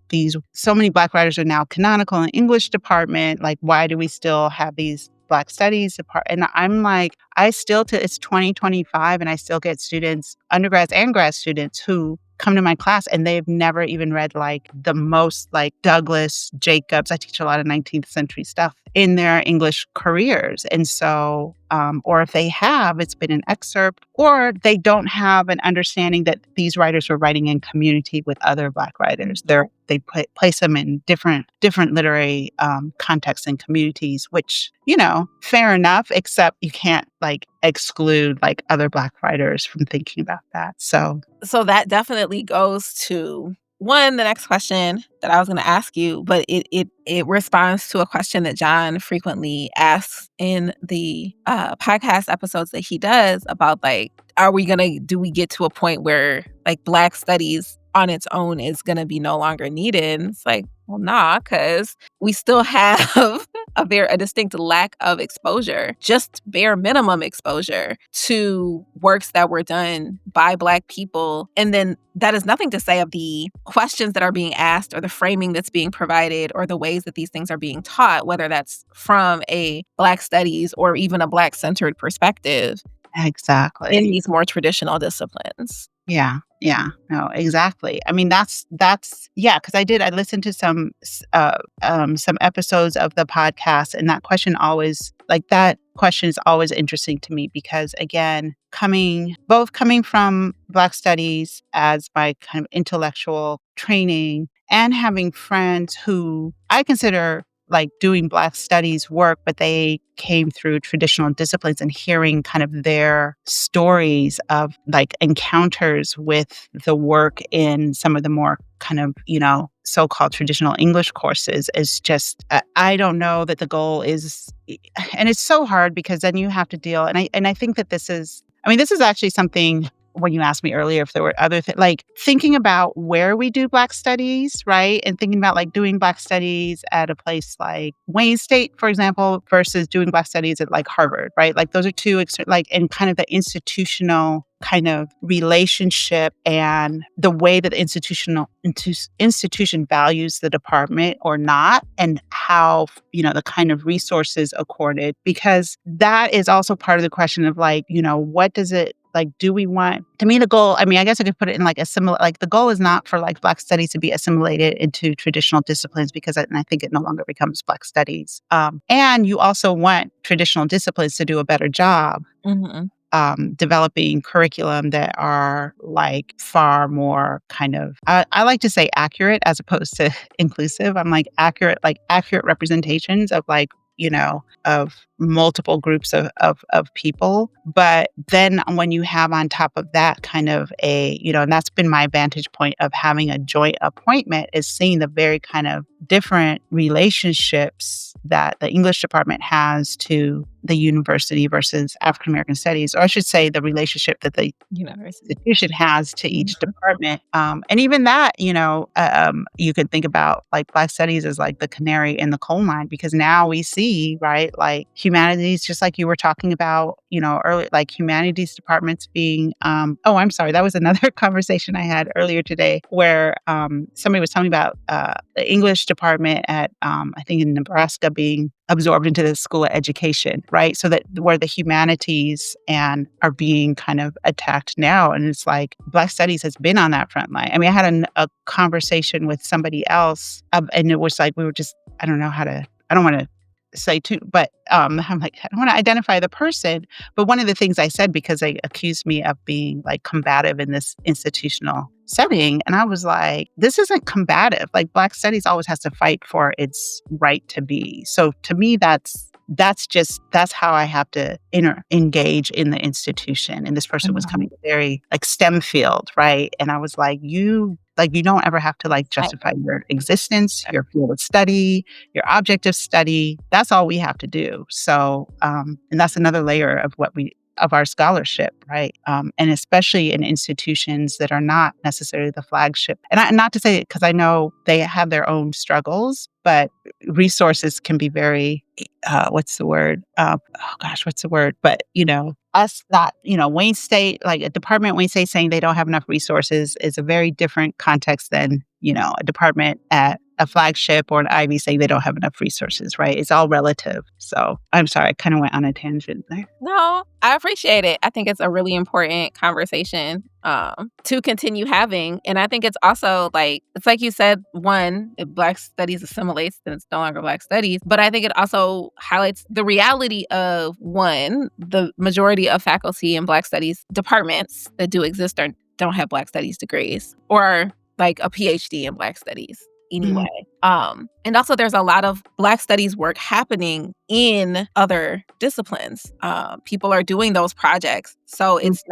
so many Black writers are now canonical in the English department. Like, why do we still have these Black Studies department? And I'm like, it's 2025 and I still get students, undergrads and grad students, who come to my class and they've never even read like the most like Douglas, Jacobs. I teach a lot of 19th century stuff in their English careers. And so, or if they have, it's been an excerpt, or they don't have an understanding that these writers were writing in community with other Black writers. They place them in different literary contexts and communities, which, you know, fair enough, except you can't like exclude like other Black writers from thinking about that. So that definitely goes to one, the next question that I was going to ask you, but it responds to a question that John frequently asks in the podcast episodes that he does about like, do we get to a point where like Black studies on its own is going to be no longer needed? And it's like, well, nah, because we still have a distinct lack of exposure, just bare minimum exposure to works that were done by Black people. And then that is nothing to say of the questions that are being asked or the framing that's being provided or the ways that these things are being taught, whether that's from a Black studies or even a Black-centered perspective exactly. in these more traditional disciplines. Yeah. Yeah. No, exactly. I mean, that's yeah, because I listened to some episodes of the podcast, and that question is always interesting to me because, again, coming from Black studies as my kind of intellectual training and having friends who I consider like doing Black studies work, but they came through traditional disciplines, and hearing kind of their stories of like encounters with the work in some of the more kind of, you know, so-called traditional English courses is just, I don't know that the goal is, and it's so hard because then you have to deal. And I think that this is actually something, when you asked me earlier if there were other things, like thinking about where we do Black studies, right? And thinking about like doing Black studies at a place like Wayne State, for example, versus doing Black studies at like Harvard, right? Like those are two, like, and kind of the institutional kind of relationship and the way that the institution values the department or not, and how, you know, the kind of resources accorded, because that is also part of the question of like, you know, what does it, like, do we want, to me, the goal, I mean, I guess I could put it in like like the goal is not for like Black studies to be assimilated into traditional disciplines, because and I think it no longer becomes Black studies. And you also want traditional disciplines to do a better job. Mm-hmm. Developing curriculum that are like far more kind of, I like to say accurate as opposed to inclusive. I'm like accurate representations of like, you know, of multiple groups of people. But then when you have on top of that kind of a, you know, and that's been my vantage point of having a joint appointment, is seeing the very kind of different relationships that the English department has to the university versus African American studies, or I should say the relationship that the institution has to each department. And even that, you know, you could think about like Black studies as like the canary in the coal mine, because now we see, right, like humanities, just like you were talking about, you know, earlier, like humanities departments being, oh, I'm sorry, that was another conversation I had earlier today where somebody was telling me about the English department at, I think in Nebraska, being absorbed into the School of Education, right? So that where the humanities and are being kind of attacked now. And it's like Black studies has been on that front line. I mean, I had a conversation with somebody else, and it was like, we were just, I don't want to say too, but I'm like, I don't want to identify the person. But one of the things I said, because they accused me of being like combative in this institutional setting, and I was like, this isn't combative. Like Black studies always has to fight for its right to be. So to me, that's how I have to engage in the institution. And this person was coming very like STEM field, right? And I was like, you don't ever have to like justify your existence, your field of study, your object of study. That's all we have to do. So, and that's another layer of our scholarship, right? And especially in institutions that are not necessarily the flagship. And not to say it because I know they have their own struggles, but resources can be very, what's the word? But, you know, us not, you know, Wayne State, like a department, Wayne State saying they don't have enough resources is a very different context than, you know, a department at a flagship or an Ivy saying they don't have enough resources, right? It's all relative. So I'm sorry, I kind of went on a tangent there. No, I appreciate it. I think it's a really important conversation to continue having. And I think it's also like, it's like you said, one, if Black studies assimilates, then it's no longer Black studies. But I think it also highlights the reality of one, the majority of faculty in Black studies departments that do exist don't have Black studies degrees or like a PhD in Black studies anyway. And also there's a lot of Black studies work happening in other disciplines. People are doing those projects. So it's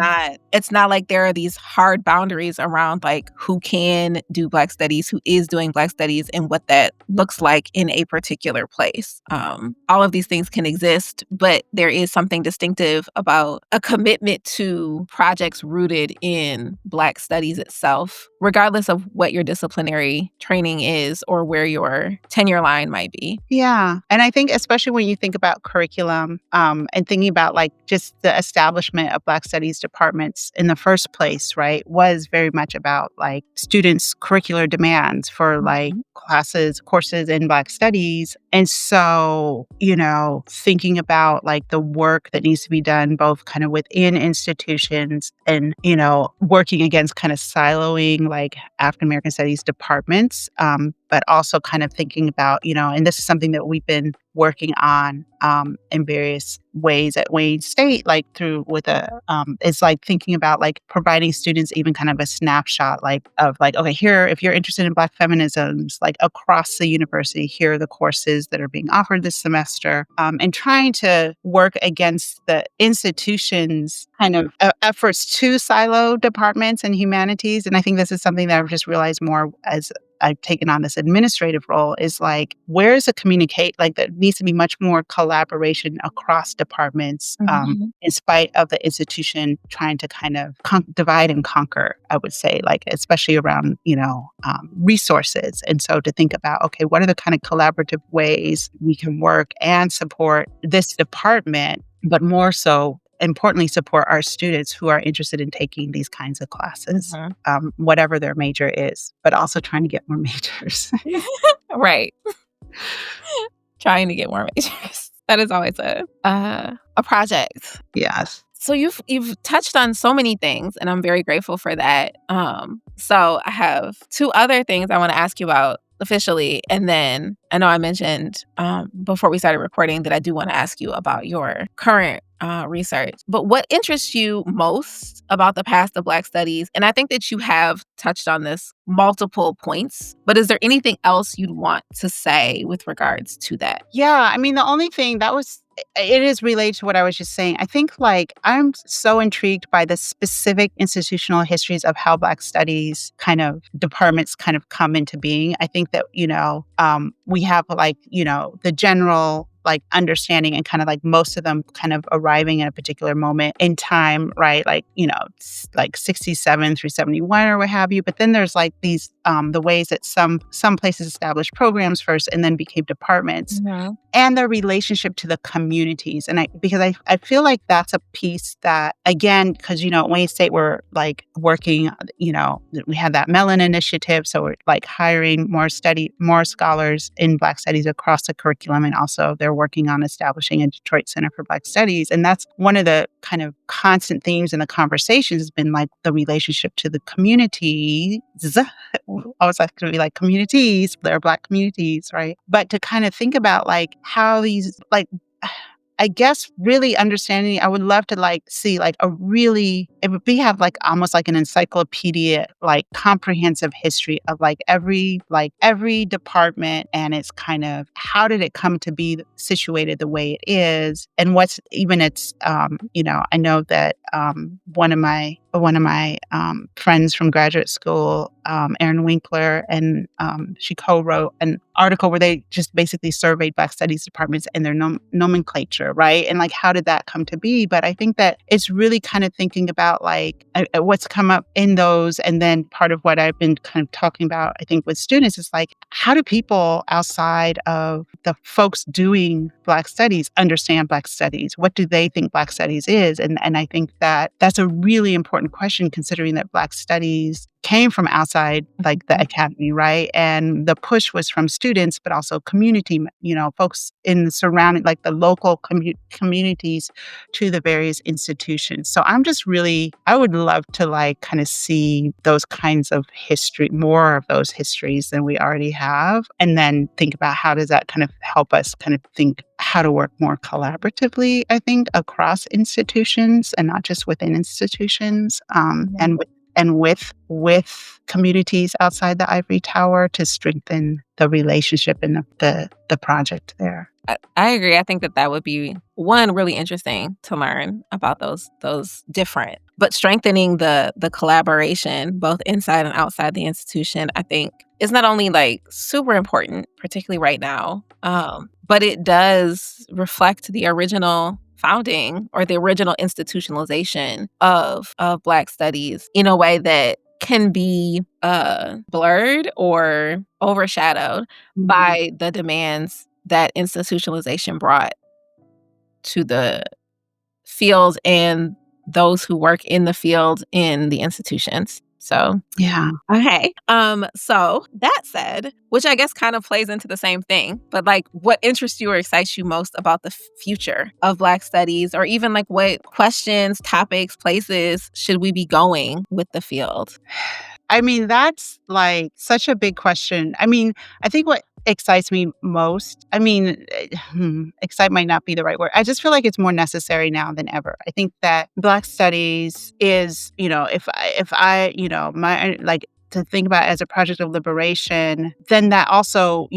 not like there are these hard boundaries around like who can do Black studies, who is doing Black studies, and what that looks like in a particular place. All of these things can exist, but there is something distinctive about a commitment to projects rooted in Black studies itself, regardless of what your disciplinary training is or where your tenure line might be. Yeah. And I think especially when you think about curriculum and thinking about like just the establishment of Black studies departments in the first place, right, was very much about like students' curricular demands for like courses in Black studies. And so, thinking about like the work that needs to be done both kind of within institutions and, working against kind of siloing like African American studies departments, but also kind of thinking about, and this is something that we've been working on in various ways at Wayne State, like it's like thinking about like providing students even kind of a snapshot of okay, here, if you're interested in Black feminisms, like across the university, here are the courses that are being offered this semester, and trying to work against the institution's kind of efforts to silo departments and humanities. And I think this is something that I've just realized more as I've taken on this administrative role is like, where's the communicate? Like, there needs to be much more collaboration across departments, in spite of the institution trying to kind of divide and conquer, I would say, like, especially around, resources. And so to think about, okay, what are the kind of collaborative ways we can work and support this department, but more so importantly, support our students who are interested in taking these kinds of classes, whatever their major is, but also trying to get more majors. Right. Trying to get more majors. That is always a project. Yes. So you've touched on so many things, and I'm very grateful for that. So I have two other things I want to ask you about officially, and then I know I mentioned before we started recording that I do want to ask you about your current research. But what interests you most about the past of Black studies? And I think that you have touched on this multiple points, but is there anything else you'd want to say with regards to that? Yeah, I mean, the only thing it is related to what I was just saying. I think like I'm so intrigued by the specific institutional histories of how Black studies kind of departments kind of come into being. I think that, we have like, the general like understanding and kind of like most of them kind of arriving at a particular moment in time, right? Like, like 67 through 71 or what have you. But then there's like these, the ways that some places established programs first and then became departments and their relationship to the communities. And because I feel like that's a piece that, again, because, at Wayne State, we're like working, we had that Mellon initiative. So we're like hiring more scholars in Black studies across the curriculum. And also they're working on establishing a Detroit Center for Black Studies. And that's one of the kind of constant themes in the conversations has been like the relationship to the communities. Always like to be like communities, they're Black communities, right? But to kind of think about like how these like I guess really understanding, I would love to like see like if we have like almost like an encyclopedia, like comprehensive history of like every department and it's kind of how did it come to be situated the way it is and what's even its, I know that one of my friends from graduate school, Erin Winkler, and she co-wrote an article where they just basically surveyed Black studies departments and their nomenclature, right? And like, how did that come to be? But I think that it's really kind of thinking about like what's come up in those. And then part of what I've been kind of talking about, I think with students is like, how do people outside of the folks doing Black studies understand Black studies? What do they think Black studies is? And I think that that's a really important question considering that Black studies came from outside, like, the academy, right? And the push was from students, but also community, folks in the surrounding, like, the local communities to the various institutions. So I'm just really I would love to, like, kinda see those kinds of history more of those histories than we already have, and then think about how does that kind of help us kind of think how to work more collaboratively, I think, across institutions and not just within institutions, and with communities outside the ivory tower to strengthen the relationship and the project there. I agree. I think that that would be one really interesting to learn about those different, but strengthening the collaboration both inside and outside the institution. I think is not only like super important, particularly right now, but it does reflect the original founding or the original institutionalization of Black studies in a way that can be blurred or overshadowed Mhm. by the demands that institutionalization brought to the field and those who work in the field in the institutions. So, Yeah. okay. So that said, which I guess kind of plays into the same thing, but like what interests you or excites you most about the future of Black studies, or even like what questions, topics, places should we be going with the field? I mean, that's, like, such a big question. I mean, I think what excites me most excite might not be the right word. I just feel like it's more necessary now than ever. I think that Black studies is, if I, my like, to think about it as a project of liberation, then that also,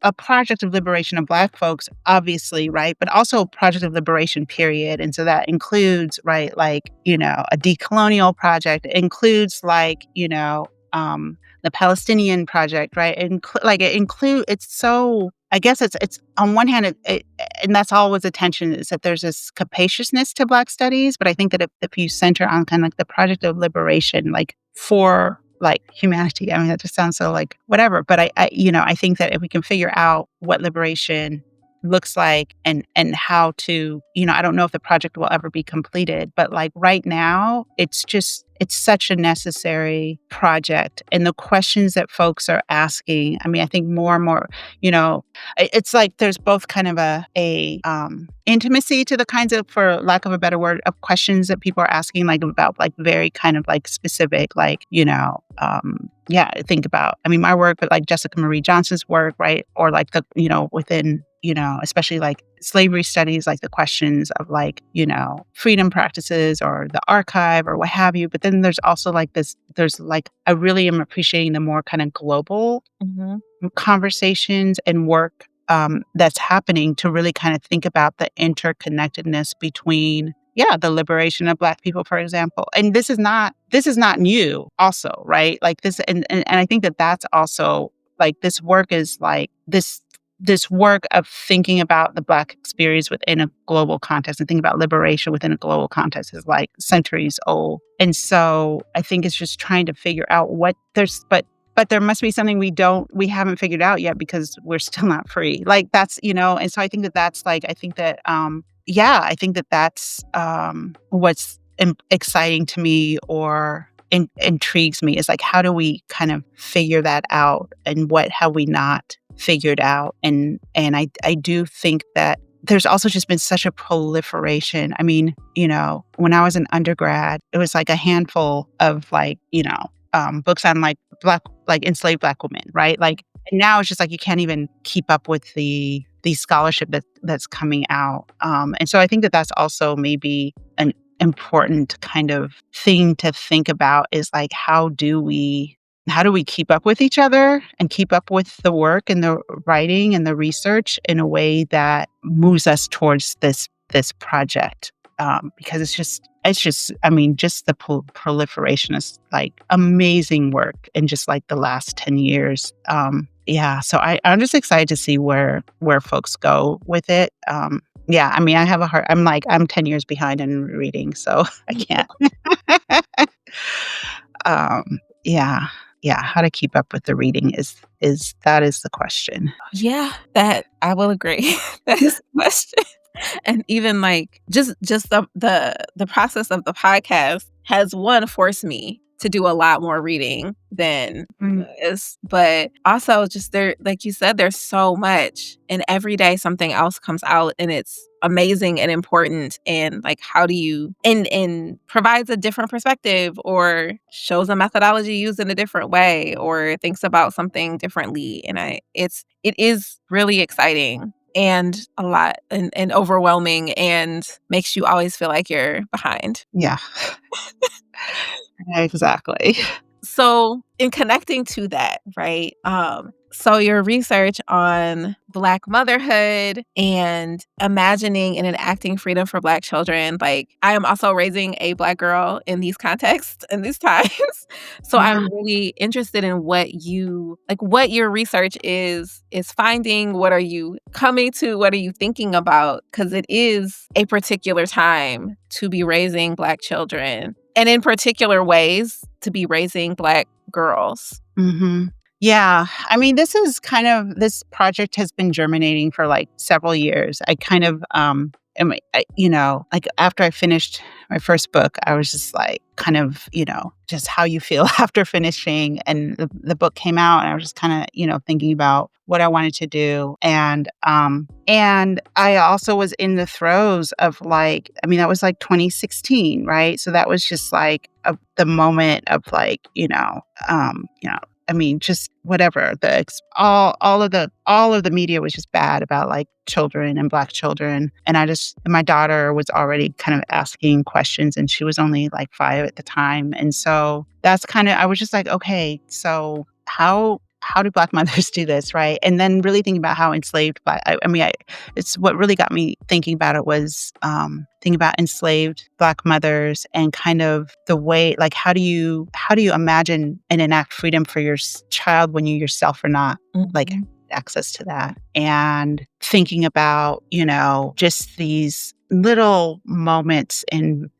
a project of liberation of Black folks, obviously, right? But also a project of liberation, period. And so that includes, right, like, a decolonial project. It includes, like, the Palestinian project, right? It's so, I guess it's on one hand, and that's always a tension is that there's this capaciousness to Black studies. But I think that if you center on kind of like the project of liberation, like for like humanity, I mean, that just sounds so like whatever. But I think that if we can figure out what liberation looks like and how to, I don't know if the project will ever be completed, but like right now, it's such a necessary project. And the questions that folks are asking, I mean, I think more and more, it's like there's both kind of a intimacy to the kinds of, for lack of a better word, of questions that people are asking, like about like very kind of like specific, like, yeah, think about, I mean, my work, but like Jessica Marie Johnson's work, right? Or like within, especially like slavery studies, like the questions of like, freedom practices or the archive or what have you. But then there's also like there's like, I really am appreciating the more kind of global Mhm. conversations and work that's happening to really kind of think about the interconnectedness between, yeah, the liberation of Black people, for example. And this is not new also, right? Like this, and I think that that's also like this work is like this work of thinking about the Black experience within a global context and thinking about liberation within a global context is like centuries old. And so I think it's just trying to figure out what there's, but there must be something we haven't figured out yet because we're still not free. Like that's, and so I think that that's like, I think that, yeah, I think that that's what's exciting to me or intrigues me is like, how do we kind of figure that out and what have we not figured out? And I do think that there's also just been such a proliferation. I mean, when I was an undergrad, it was like a handful of like, books on like like enslaved Black women, right? Like, and now it's just like you can't even keep up with the scholarship that's coming out. And so I think that that's also maybe an important kind of thing to think about is like how do we keep up with each other and keep up with the work and the writing and the research in a way that moves us towards this project, because it's just I mean, just the proliferation is like amazing work in just like the last 10 years. Yeah, so I'm just excited to see where folks go with it. Yeah, I mean, I'm 10 years behind in reading, so I can't. Yeah, yeah, how to keep up with the reading is that is the question. Yeah, that I will agree. That is the question. And even like just the process of the podcast has one forced me to do a lot more reading than Mm. is. But also just there, like you said, there's so much, and every day something else comes out and it's amazing and important. And like, how do you and provides a different perspective or shows a methodology used in a different way or thinks about something differently. And it is really exciting and a lot and overwhelming and makes you always feel like you're behind. Yeah, exactly. So, in connecting to that, right? So your research on Black motherhood and imagining and enacting freedom for Black children, like I am also raising a Black girl in these contexts and these times. So I'm Yeah. really interested in what your research is finding, what are you coming to, what are you thinking about? Because it is a particular time to be raising Black children and in particular ways to be raising Black girls. hmm Yeah. I mean, this project has been germinating for like several years. I kind of, like after I finished my first book, I was just like, kind of, just how you feel after finishing. And the book came out, and I was just kind of, thinking about what I wanted to do. And I also was in the throes of like, I mean, that was like 2016, right? So that was just like the moment of like, I mean, just whatever all of the media was just bad about like children and Black children, and my daughter was already kind of asking questions, and she was only like 5 at the time, and so that's kind of I was just like, okay, so how do Black mothers do this, right? And then really thinking about how enslaved Black. It's what really got me thinking about it was thinking about enslaved Black mothers and kind of the way, like, how do you imagine and enact freedom for your child when you yourself are not like Mhm. access to that, and thinking about just these little moments in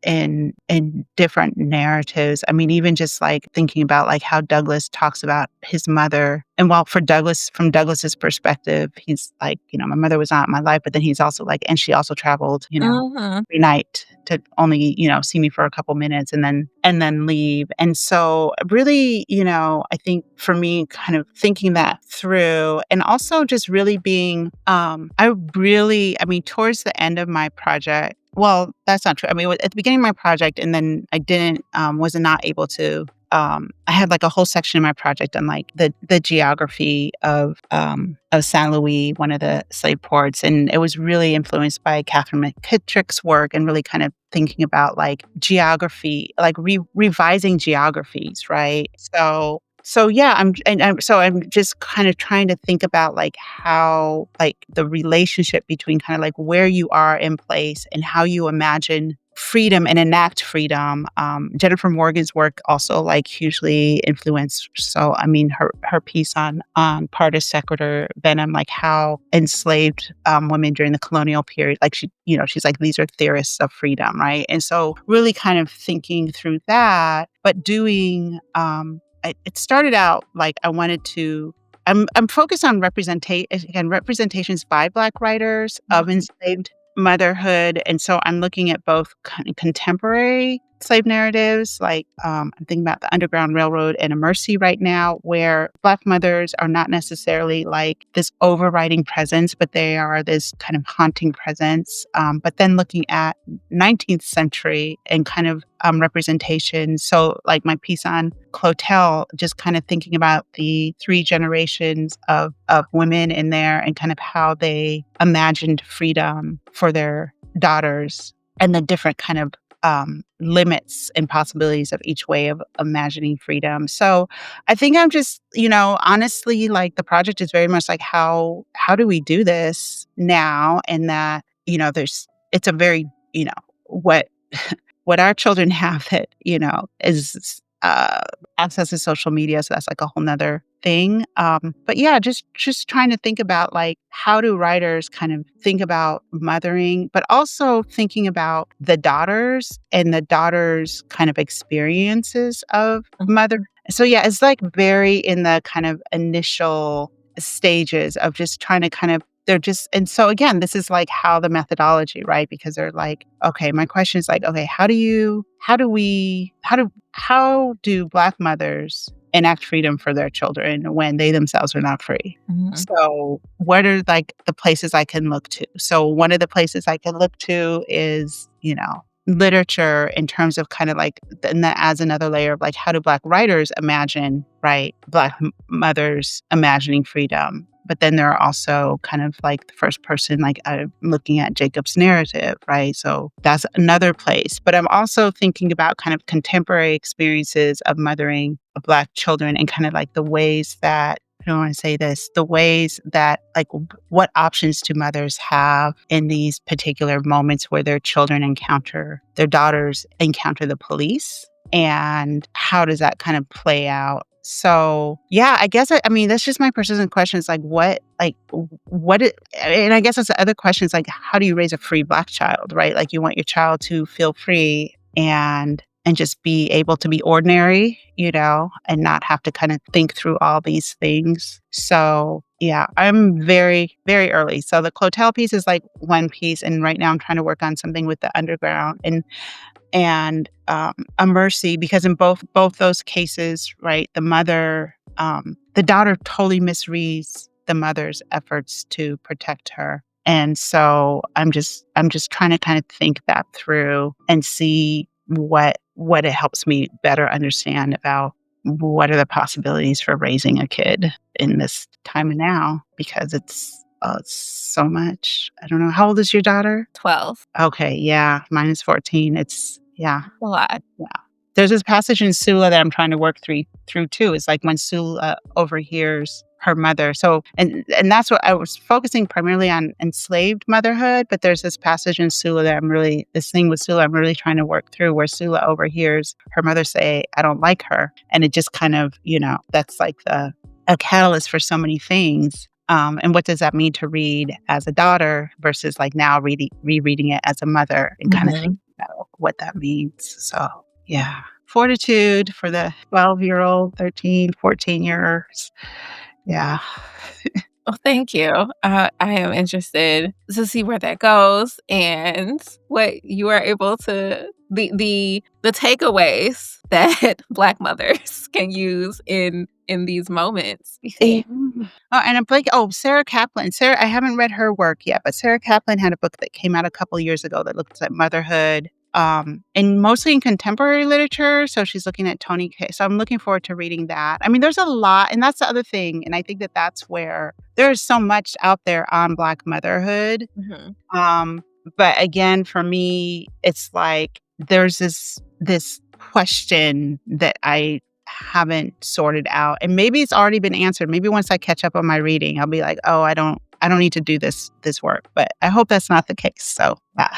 different narratives. I mean, even just like thinking about like how Douglas talks about his mother, and while from Douglas's perspective, he's like, my mother was not in my life, but then he's also like, and she also traveled, Mhm. every night to only, see me for a couple minutes and then leave. And so really, I think for me kind of thinking that through, and also just really being I mean, towards the end of my project, well, that's not true. I mean, at the beginning of my project, and then I didn't was not able to I had like a whole section in my project on like the geography of Saint Louis, one of the slave ports, and it was really influenced by Catherine McKittrick's work, and really kind of thinking about like geography, like revising geographies, right? So yeah, I'm just kind of trying to think about like how like the relationship between kind of like where you are in place and how you imagine freedom and enact freedom. Jennifer Morgan's work also like hugely influenced. So I mean, her piece on Partis Sequitur Venom, like how enslaved women during the colonial period, like she's like, these are theorists of freedom, right? And so really kind of thinking through that, but doing it started out like I wanted to. I'm focused on representations by Black writers of enslaved motherhood, and so I'm looking at both contemporary slave narratives, like I'm thinking about the Underground Railroad and a Mercy right now, where Black mothers are not necessarily like this overriding presence, but they are this kind of haunting presence. But then looking at 19th century and kind of representation. So like my piece on Clotel, just kind of thinking about the 3 generations of women in there and kind of how they imagined freedom for their daughters and the different kind of limits and possibilities of each way of imagining freedom. So I think I'm just, honestly, like the project is very much like how do we do this now? And that, it's a very, what what our children have that, is access to social media. So that's like a whole nother thing. But yeah, just trying to think about like how do writers kind of think about mothering, but also thinking about the daughters and the daughters' kind of experiences of mother. So yeah, it's like very in the kind of initial stages of just trying to kind of they're just, and so again, this is like how the methodology, right? Because they're like, okay, my question is like, okay, how do Black mothers enact freedom for their children when they themselves are not free? Mhm. So what are like the places I can look to? So one of the places I can look to is, literature in terms of kind of like, and that adds another layer of like, how do Black writers imagine, right? Black mothers imagining freedom. But then there are also kind of like the first person, like I'm looking at Jacob's narrative, right? So that's another place. But I'm also thinking about kind of contemporary experiences of mothering of Black children and kind of like the ways that, I don't want to say this, the ways that, like, what options do mothers have in these particular moments where their daughters encounter the police? And how does that kind of play out? So, yeah, I guess, I mean, that's just my persistent question is like, and I guess that's the other question is like, how do you raise a free Black child, right? Like, you want your child to feel free and just be able to be ordinary, and not have to kind of think through all these things. So, yeah, I'm very, very early. So the Clotel piece is like one piece. And right now I'm trying to work on something with the underground and a mercy, because in both those cases, right, the daughter totally misreads the mother's efforts to protect her. And so I'm just trying to kind of think that through and see what it helps me better understand about what are the possibilities for raising a kid in this time and now, because it's so much. I don't know. How old is your daughter? 12. Okay, yeah, mine is 14. It's yeah, A lot. yeah. There's this passage in Sula that I'm trying to work through too. It's like when Sula overhears her mother. So and that's what I was focusing primarily on, enslaved motherhood. But there's this passage in Sula that this thing with Sula I'm really trying to work through, where Sula overhears her mother say, "I don't like her," and it just kind of, that's like a catalyst for so many things. And what does that mean to read as a daughter versus like now rereading it as a mother and kind of Mhm. thinking about what that means. So, yeah. Fortitude for the 12-year-old, 13, 14 years. Yeah. Well, thank you. I am interested to see where that goes and what you are able to the takeaways that Black mothers can use in these moments. Yeah. Oh, and I'm like, Sarah Kaplan. I haven't read her work yet, but Sarah Kaplan had a book that came out a couple years ago that looks at motherhood, and mostly in contemporary literature. So she's looking at Toni Cade. So I'm looking forward to reading that. I mean, there's a lot, and that's the other thing. And I think that that's where there's so much out there on Black motherhood. Mhm. Um, but again, for me, it's like there's this question that I haven't sorted out, and maybe it's already been answered. Maybe once I catch up on my reading, I'll be like, oh, I don't need to do this work. But I hope that's not the case. So, yeah.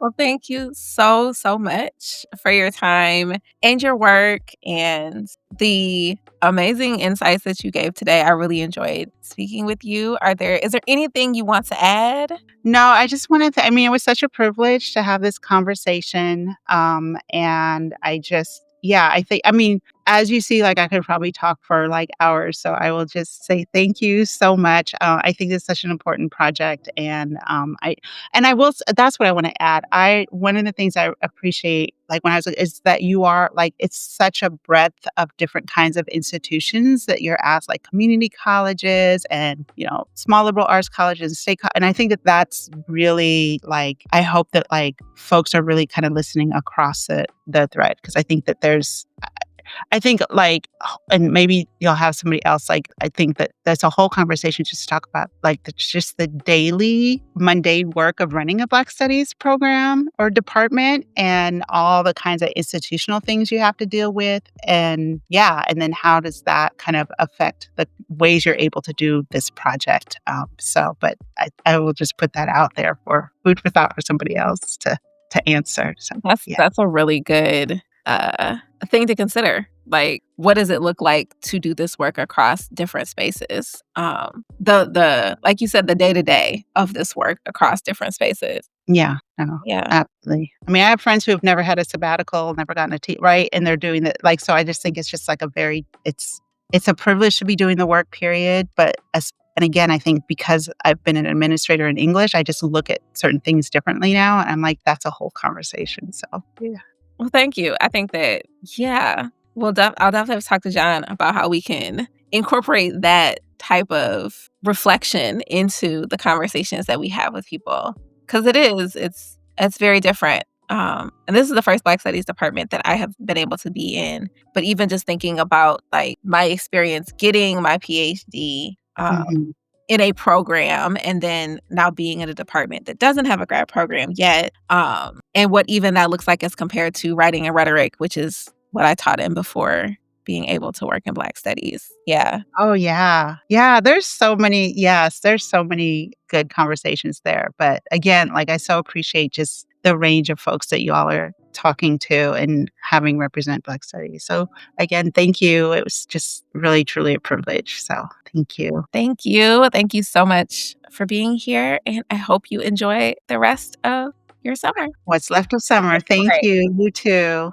Well, thank you so, so much for your time and your work and the amazing insights that you gave today. I really enjoyed speaking with you. Is there anything you want to add? No, I just wanted to, I mean, it was such a privilege to have this conversation. And I think, I mean, as you see, like I could probably talk for like hours. So I will just say thank you so much. I think it's such an important project. And that's what I want to add. One of the things I appreciate, like when I was, is that you are like, it's such a breadth of different kinds of institutions that you're at, like community colleges and, small liberal arts colleges, and I think that that's really like, I hope that like folks are really kind of listening across the thread. Cause I think like, and maybe you'll have somebody else, like, I think that that's a whole conversation just to talk about like just the daily mundane work of running a Black Studies program or department and all the kinds of institutional things you have to deal with. And and then how does that kind of affect the ways you're able to do this project? But I will just put that out there for food for thought for somebody else to answer. So, yeah. That's a really good thing to consider. Like, what does it look like to do this work across different spaces? The like you said, the day-to-day of this work across different spaces. Yeah, no, Yeah. absolutely. I mean, I have friends who have never had a sabbatical, never gotten a right, and they're doing that. Like, so I just think it's just like it's a privilege to be doing the work, period. But And again, I think because I've been an administrator in English, I just look at certain things differently now. And I'm like, that's a whole conversation. So, yeah. Well, thank you. I think that, yeah, I'll definitely have to talk to John about how we can incorporate that type of reflection into the conversations that we have with people. Because it's very different. And this is the first Black Studies department that I have been able to be in. But even just thinking about like my experience getting my PhD, Mhm. in a program and then now being in a department that doesn't have a grad program yet, and what even that looks like as compared to writing and rhetoric, which is what I taught in before being able to work in Black studies. Yeah. Oh, yeah. Yeah, there's so many good conversations there, but again, like, I so appreciate just the range of folks that you all are talking to and having represent Black studies. So, again, thank you. It was just really, truly a privilege, so thank you. Thank you. Thank you so much for being here, and I hope you enjoy the rest of your summer. What's left of summer. Thank Right. you. You too.